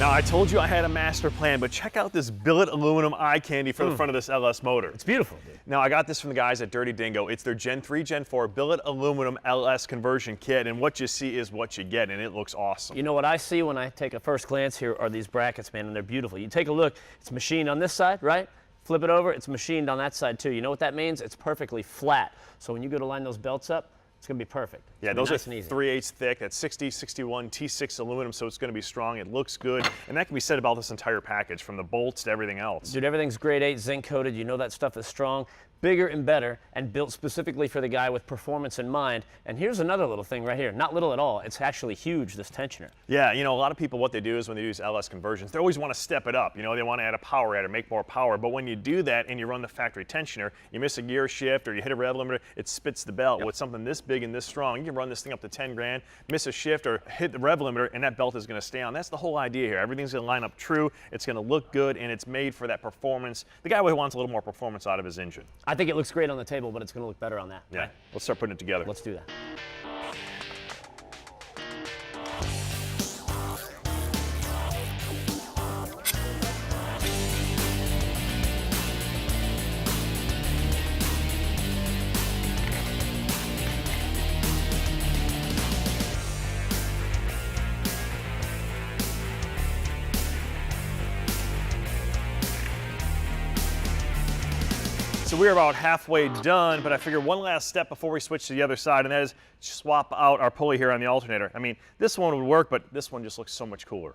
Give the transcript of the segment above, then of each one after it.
Now, I told you I had a master plan, but check out this billet aluminum eye candy for the front of this LS motor. It's beautiful, dude. Now, I got this from the guys at Dirty Dingo. It's their Gen 3, Gen 4 billet aluminum LS conversion kit, and what you see is what you get, and it looks awesome. You know what I see when I take a first glance here are these brackets, man, and they're beautiful. You take a look, it's machined on this side, right? Flip it over, it's machined on that side too. You know what that means? It's perfectly flat. So when you go to line those belts up, it's going to be perfect. Yeah, those are 3/8 thick. That's 6061 T6 aluminum, so it's going to be strong. It looks good, and that can be said about this entire package, from the bolts to everything else. Dude, everything's grade 8, zinc coated. You know that stuff is strong, bigger and better, and built specifically for the guy with performance in mind. And here's another little thing right here. Not little at all. It's actually huge, this tensioner. Yeah, you know, a lot of people, what they do is when they use LS conversions, they always want to step it up. You know, they want to add a power adder, make more power. But when you do that and you run the factory tensioner, you miss a gear shift or you hit a rev limiter, it spits the belt. Yep. With something this big and this strong, you can run this thing up to 10 grand, miss a shift or hit the rev limiter, and that belt is going to stay on. That's the whole idea here. Everything's going to line up true. It's going to look good, and it's made for that performance. The guy who wants a little more performance out of his engine. I think it looks great on the table, but it's going to look better on that. Yeah, right? Let's start putting it together. Let's do that. So we're about halfway done, but I figure one last step before we switch to the other side, and that is swap out our pulley here on the alternator. I mean, this one would work, but this one just looks so much cooler.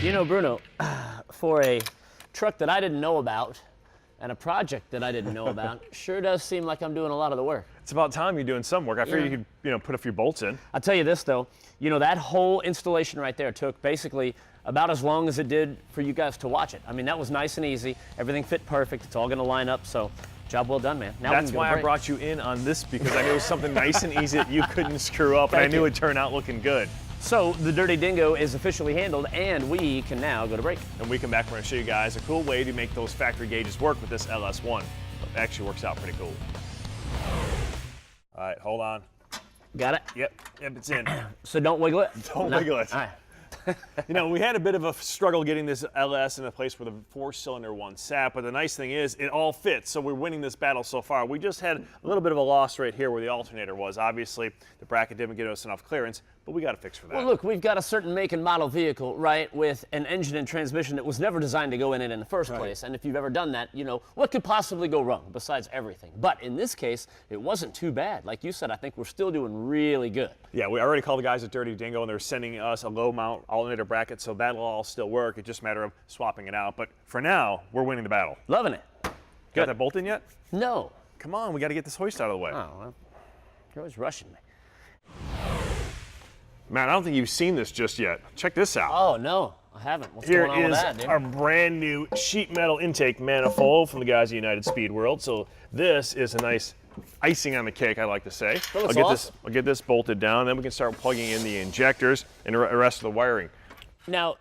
You know, Bruno, for a truck that I didn't know about and a project that I didn't know about, sure does seem like I'm doing a lot of the work. It's about time you're doing some work. I figured you could, put a few bolts in. I'll tell you this, though. You know, that whole installation right there took basically about as long as it did for you guys to watch it. I mean, that was nice and easy. Everything fit perfect. It's all going to line up, so job well done, man. Now that's why I brought you in on this, because I knew it was something nice and easy that you couldn't screw up, and I knew it'd turn out looking good. So the Dirty Dingo is officially handled, and we can now go to break. And we come back, we're going to show you guys a cool way to make those factory gauges work with this LS1. It actually works out pretty cool. All right, hold on. Got it? Yep, it's in. So don't wiggle it? Don't wiggle it. All right. You know, we had a bit of a struggle getting this LS in a place where the 4-cylinder one sat, but the nice thing is it all fits, so we're winning this battle so far. We just had a little bit of a loss right here where the alternator was. Obviously, the bracket didn't give us enough clearance, but we got a fix for that. Well, look, we've got a certain make and model vehicle, right, with an engine and transmission that was never designed to go in it in the first place. And if you've ever done that, you know, what could possibly go wrong besides everything? But in this case, it wasn't too bad. Like you said, I think we're still doing really good. Yeah, we already called the guys at Dirty Dingo, and they're sending us a low mount alternator bracket, so that'll all still work. It's just a matter of swapping it out. But for now, we're winning the battle. Loving it. Got that bolt in yet? No. Come on, we got to get this hoist out of the way. Oh, well, you're always rushing me. Man, I don't think you've seen this just yet. Check this out. Oh, no, I haven't. What's Here going on with that, is dude? our brand new sheet metal intake manifold from the guys at United Speed World. So this is a nice icing on the cake, I like to say. That looks awesome. I'll get this bolted down, then we can start plugging in the injectors and the rest of the wiring. Now,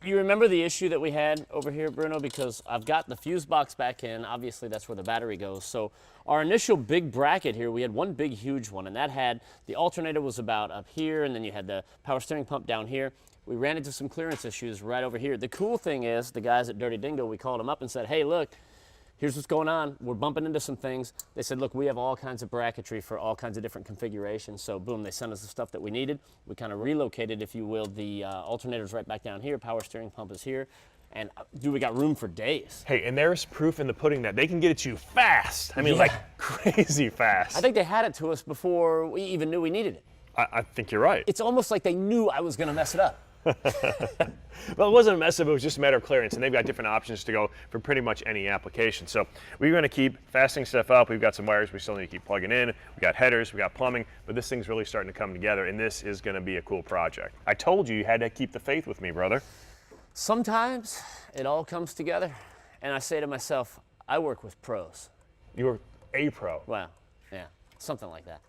you remember the issue that we had over here, Bruno? Because I've got the fuse box back in. Obviously, that's where the battery goes. So our initial big bracket here, we had one big, huge one, and that had the alternator was about up here, and then you had the power steering pump down here. We ran into some clearance issues right over here. The cool thing is, the guys at Dirty Dingo, we called them up and said, hey, look, here's what's going on. We're bumping into some things. They said, look, we have all kinds of bracketry for all kinds of different configurations. So boom, they sent us the stuff that we needed. We kind of relocated, if you will, the alternator's right back down here. Power steering pump is here. And dude, we got room for days. Hey, and there's proof in the pudding that they can get it to you fast. I mean, like crazy fast. I think they had it to us before we even knew we needed it. I think you're right. It's almost like they knew I was going to mess it up. Well, it wasn't a mess up, it was just a matter of clearance, and they've got different options to go for pretty much any application. So we're going to keep fastening stuff up. We've got some wires we still need to keep plugging in. We got headers, we got plumbing, but this thing's really starting to come together, and this is going to be a cool project. I told you had to keep the faith with me, brother. Sometimes it all comes together, and I say to myself, I work with pros. You were a pro. Well, yeah. something like that.